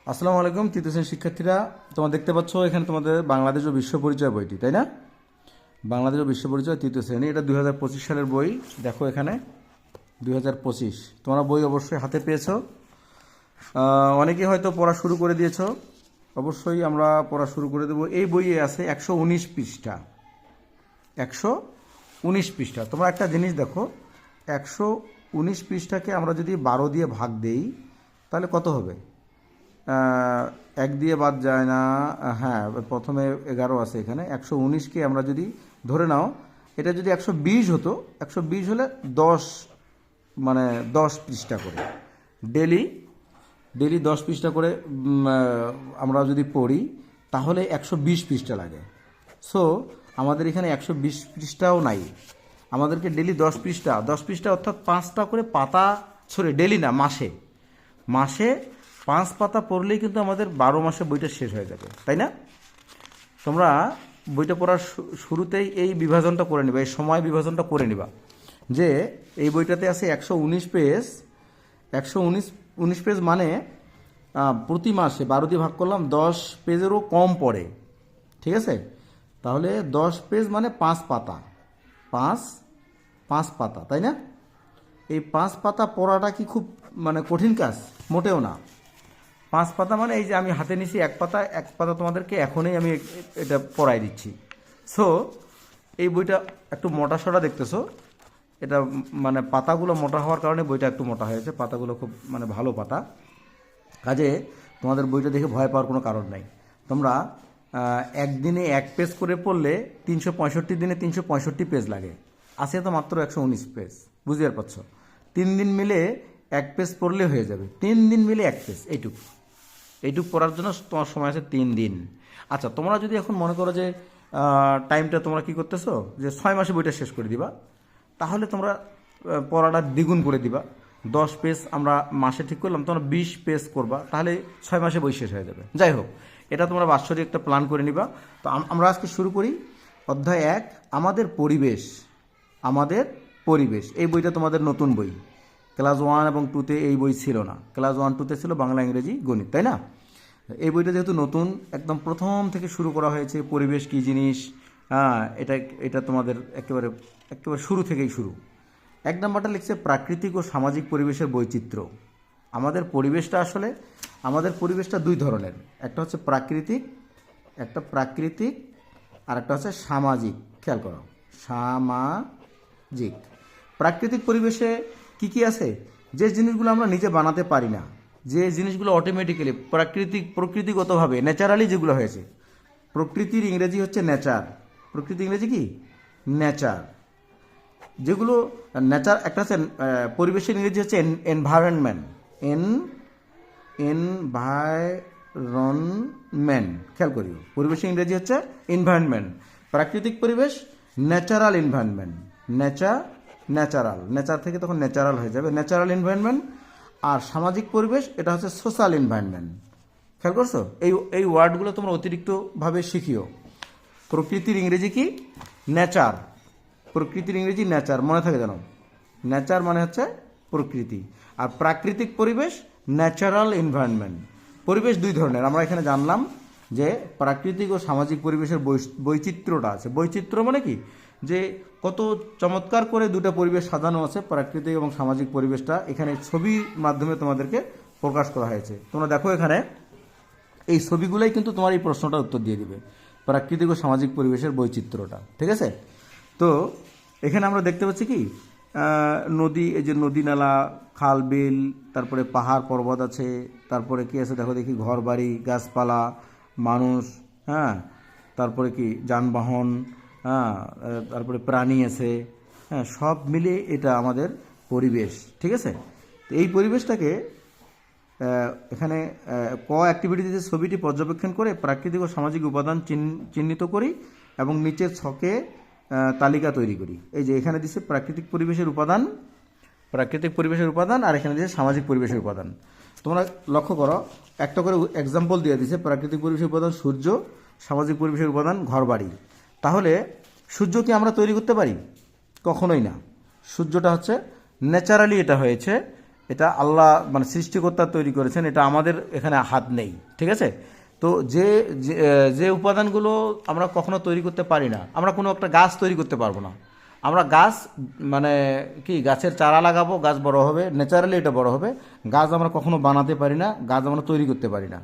আসসালামু আলাইকুম তৃতীয় শ্রেণীর শিক্ষার্থীরা, তোমরা দেখতে পাচ্ছ এখানে তোমাদের বাংলাদেশ ও বিশ্ব পরিচয় বইটি, তাই না? বাংলাদেশ ও বিশ্ব পরিচয় তৃতীয় শ্রেণী, এটা 2025 সালের বই। দেখো এখানে 2025, তোমরা বই অবশ্যই হাতে পেয়েছো। অনেকে হয়তো পড়া শুরু করে দিয়েছো, অবশ্যই আমরা পড়া শুরু করে দেবো। এই বইয়ে আছে 119 পৃষ্ঠা, 119 পৃষ্ঠা। তোমরা একটা জিনিস দেখো, 119 পৃষ্ঠাকে আমরা যদি 12 দিয়ে ভাগ দেই তাহলে কত হবে? এক দিয়ে বাদ যায় না, হ্যাঁ প্রথমে 11 আছে এখানে। 119কে আমরা যদি ধরে নাও, এটা যদি 120 হতো, 120 হলে 10 মানে 10 পৃষ্ঠা করে ডেলি 10 পৃষ্ঠা করে আমরা যদি পড়ি তাহলে 120 পৃষ্ঠা লাগে। সো আমাদের এখানে 120 পৃষ্ঠাও নাই, আমাদেরকে ডেলি 10 পৃষ্ঠা অর্থাৎ 5টা করে পাতা, ডেলি না, মাসে 5 পাতা পড়লেই কিন্তু আমাদের 12 মাসে বইটা শেষ হয়ে যাবে, তাই না? তোমরা বইটা পড়ার শুরুতেই এই বিভাজনটা করে নিবা, এই সময় বিভাজনটা করে নিবা যে এই বইটাতে আছে 119 পেজ। 119 পেজ মানে প্রতি মাসে 12 দিয়ে ভাগ করলাম, 10 পেজেরও কম পড়ে, ঠিক আছে? তাহলে 10 পেজ মানে 5 পাতা, 5 পাতা, তাই না? এই 5 পাতা পড়াটা কি খুব কঠিন কাজ? মোটেও না। 5 পাতা মানে এই যে আমি হাতে নিছি এক পাতা তোমাদেরকে এখনই আমি এটা পড়াই দিচ্ছি। সো এই বইটা একটু মোটা সোটা দেখতেছো, এটা পাতাগুলো মোটা হওয়ার কারণে বইটা একটু মোটা হয়েছে। পাতাগুলো খুব ভালো পাতা, কাজে তোমাদের বইটা দেখে ভয় পাওয়ার কোনো কারণ নাই। তোমরা একদিনে 1 পেজ করে পড়লে 365 দিনে 365 পেজ লাগে, আছে তো মাত্র 119 পেজ, বুঝতে পারছো? 3 দিন মিলে 1 পেজ পড়লে হয়ে যাবে, 3 দিন মিলে 1 পেজ, এইটুক পড়ার জন্য তোমার সময় আছে 3 দিন। আচ্ছা, তোমরা যদি এখন মনে করো যে টাইমটা তোমরা কি করতেছো, যে 6 মাসে বইটা শেষ করে দিবা, তাহলে তোমরা পড়াটা দ্বিগুণ করে দিবা। 10 পেজ আমরা মাসে ঠিক করলাম, তোমরা 20 পেজ করবা, তাহলে 6 মাসে বই শেষ হয়ে যাবে। যাই হোক, এটা তোমরা বাৎসরিক একটা প্ল্যান করে নিবা। তো আমরা আজকে শুরু করি। অধ্যায় 1, আমাদের পরিবেশ। এই বইটা তোমাদের নতুন বই, ক্লাস 1 এবং 2-তে এই বই ছিল না। ক্লাস 1-2-তে ছিল বাংলা, ইংরেজি, গণিত, তাই না? এই বইটা যেহেতু নতুন, একদম প্রথম থেকে শুরু করা হয়েছে। পরিবেশ কী জিনিস, এটা তোমাদের একেবারে শুরু থেকেই শুরু। 1 নম্বরটা লিখছে প্রাকৃতিক ও সামাজিক পরিবেশের বৈচিত্র্য। আমাদের পরিবেশটা 2 ধরনের, একটা হচ্ছে প্রাকৃতিক, আর একটা হচ্ছে সামাজিক। খেয়াল করো, সামাজিক। প্রাকৃতিক পরিবেশে কি আছে? যে জিনিসগুলো আমরা নিজে বানাতে পারি না, যে জিনিসগুলো অটোমেটিক্যালি প্রকৃতিগতভাবে ন্যাচারালি যেগুলো হয়েছে। প্রকৃতির ইংরেজি হচ্ছে নেচার। প্রকৃতির ইংরেজি কি? নেচার। যেগুলো নেচার, একটা হচ্ছে পরিবেশের ইংরেজি হচ্ছে এনভায়রনমেন্ট। এনভায়রনমেন্ট, খেয়াল করিও, পরিবেশের ইংরেজি হচ্ছে এনভায়রনমেন্ট। প্রাকৃতিক পরিবেশ ন্যাচারাল এনভায়রনমেন্ট। নেচার থেকে তখন ন্যাচারাল হয়ে যাবে, ন্যাচারাল এনভায়রনমেন্ট। আর সামাজিক পরিবেশ, এটা হচ্ছে সোশ্যাল এনভায়রনমেন্ট। খেয়াল করছো? এই ওয়ার্ডগুলো তোমরা অতিরিক্তভাবে শিখিও। প্রকৃতির ইংরেজি কি? নেচার। প্রকৃতির ইংরেজি নেচার, মনে থাকে জানো? নেচার মানে হচ্ছে প্রকৃতি। আর প্রাকৃতিক পরিবেশ ন্যাচারাল এনভায়রনমেন্ট। পরিবেশ 2 ধরনের আমরা এখানে জানলাম, যে প্রাকৃতিক ও সামাজিক পরিবেশের বৈচিত্র্যটা আছে। বৈচিত্র্য মানে কি? যে কত চমৎকার করে 2টা পরিবেশ সাজানো আছে, প্রাকৃতিক এবং সামাজিক পরিবেশটা এখানে ছবির মাধ্যমে তোমাদেরকে প্রকাশ করা হয়েছে। তোমরা দেখো এখানে এই ছবিগুলোই কিন্তু তোমার এই প্রশ্নটার উত্তর দিয়ে দিবে, প্রাকৃতিক ও সামাজিক পরিবেশের বৈচিত্র্যটা, ঠিক আছে? তো এখানে আমরা দেখতে পাচ্ছি কি, নদী, এই যে নদী, নালা, খাল, বিল, তারপরে পাহাড় পর্বত আছে, তারপরে কি আছে দেখো দেখি, ঘর বাড়ি, গাছপালা, মানুষ, হ্যাঁ, তারপরে কি যানবাহন, হ্যাঁ, তারপরে প্রাণী আছে, হ্যাঁ, সব মিলে এটা আমাদের পরিবেশ, ঠিক আছে? তো এই পরিবেশটাকে এখানে অ্যাক্টিভিটি দিতে ছবিটি পর্যবেক্ষণ করে প্রাকৃতিক ও সামাজিক উপাদান চিহ্নিত করি এবং নিচের ছকে তালিকা তৈরি করি। এই যে এখানে দিচ্ছে প্রাকৃতিক পরিবেশের উপাদান, আর এখানে দিচ্ছে সামাজিক পরিবেশের উপাদান। তোমরা লক্ষ্য করো, একটা করে এক্সাম্পল দিয়ে দিচ্ছে। প্রাকৃতিক পরিবেশের উপাদান সূর্য, সামাজিক পরিবেশের উপাদান ঘরবাড়ি। তাহলে সূর্য কি আমরা তৈরি করতে পারি? কখনোই না। সূর্যটা হচ্ছে ন্যাচারালি এটা হয়েছে, এটা আল্লাহ মানে সৃষ্টিকর্তা তৈরি করেছেন, এটা আমাদের এখানে হাত নেই, ঠিক আছে। তো যে যে যে উপাদানগুলো আমরা কখনো তৈরি করতে পারি না, আমরা কোনো একটা গাছ তৈরি করতে পারবো না। আমরা গাছ মানে কি গাছের চারা লাগাবো, গাছ বড় হবে, ন্যাচারালি এটা বড় হবে। গাছ আমরা কখনো বানাতে পারি না, গাছ আমরা তৈরি করতে পারি না।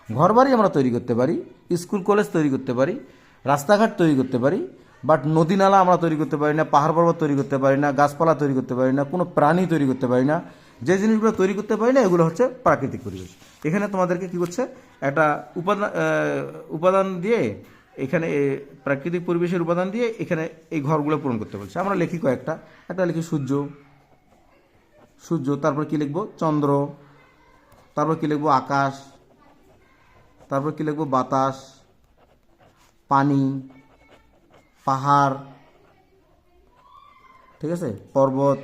ঘরবাড়ি আমরা তৈরি করতে পারি, স্কুল কলেজ তৈরি করতে পারি, রাস্তাঘাট তৈরি করতে পারি, বাট নদী নালা আমরা তৈরি করতে পারি না, পাহাড় পর্বত তৈরি করতে পারি না, গাছপালা তৈরি করতে পারি না, কোনো প্রাণী তৈরি করতে পারি না। যে জিনিসগুলো তৈরি করতে পারি না এগুলো হচ্ছে প্রাকৃতিক পরিবেশ। এখানে তোমাদেরকে কি করছে, একটা উপাদান দিয়ে এখানে প্রাকৃতিক পরিবেশের উপাদান দিয়ে এখানে এই ঘরগুলো পূরণ করতে বলছে। আমরা লিখি কয়েকটা, একটা লিখি সূর্য, সূর্য, তারপর কি লিখবো চন্দ্র, তারপর কি লিখবো আকাশ, তারপর কি লিখবো বাতাস, পানি, পাহাড়, ঠিক আছে, পর্বত,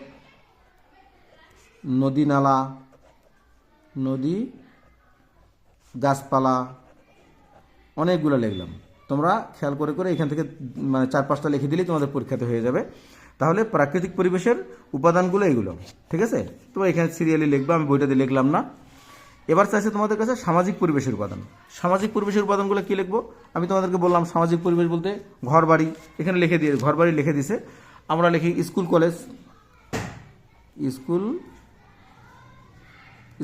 নদী নালা, নদী, গাছপালা, অনেকগুলো লিখলাম। তোমরা খেয়াল করে করে এখান থেকে মানে 4-5টা লিখে দিলেই তোমাদের পরীক্ষাতে হয়ে যাবে। তাহলে প্রাকৃতিক পরিবেশের উপাদানগুলো এগুলো, ঠিক আছে। তোমরা এখানে সিরিয়ালি লিখবা, আমি বইটাতে লিখলাম না। এবার চাইছে তোমাদের কাছে সামাজিক পরিবেশের উপাদান। সামাজিক পরিবেশের উপাদানগুলো কী লিখবো, আমি তোমাদেরকে বললাম সামাজিক পরিবেশ বলতে ঘর বাড়ি, এখানে লিখে দিয়ে ঘর বাড়ি লিখে দিছে। আমরা লিখি স্কুল কলেজ,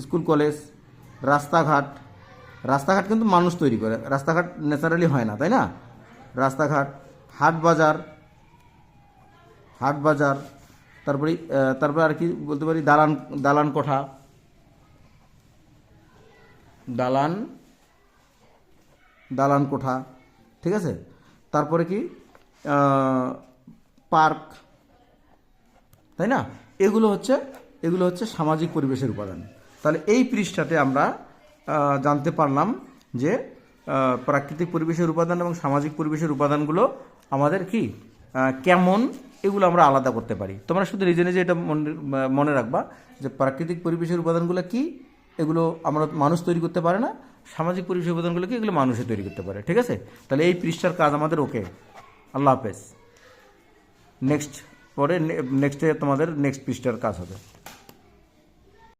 স্কুল কলেজ, রাস্তাঘাট। রাস্তাঘাট কিন্তু মানুষ তৈরি করে, রাস্তাঘাট ন্যাচারালি হয় না, তাই না। রাস্তাঘাট, হাট বাজার, তারপরে আর কি বলতে পারি দালান কোঠা, দালান কোঠা, ঠিক আছে। তারপরে কি পার্ক, তাই না। এগুলো হচ্ছে সামাজিক পরিবেশের উপাদান। তাহলে এই পৃষ্ঠাতে আমরা জানতে পারলাম যে প্রাকৃতিক পরিবেশের উপাদান এবং সামাজিক পরিবেশের উপাদানগুলো আমাদের কি কেমন, এগুলো আমরা আলাদা করতে পারি। তোমরা শুধু নিজে নিজে এটা মনে রাখবা যে প্রাকৃতিক পরিবেশের উপাদানগুলো কি, এগুলো আমরা মানুষ তৈরি করতে পারে না। সামাজিক পরিবেশের উপাদানগুলো কি, এগুলো মানুষে তৈরি করতে পারে, ঠিক আছে। তাহলে এই পৃষ্ঠার কাজ আমাদের ওকে। আল্লাহ হাফেজ। নেক্সটে তোমাদের নেক্সট পৃষ্ঠার কাজ হবে।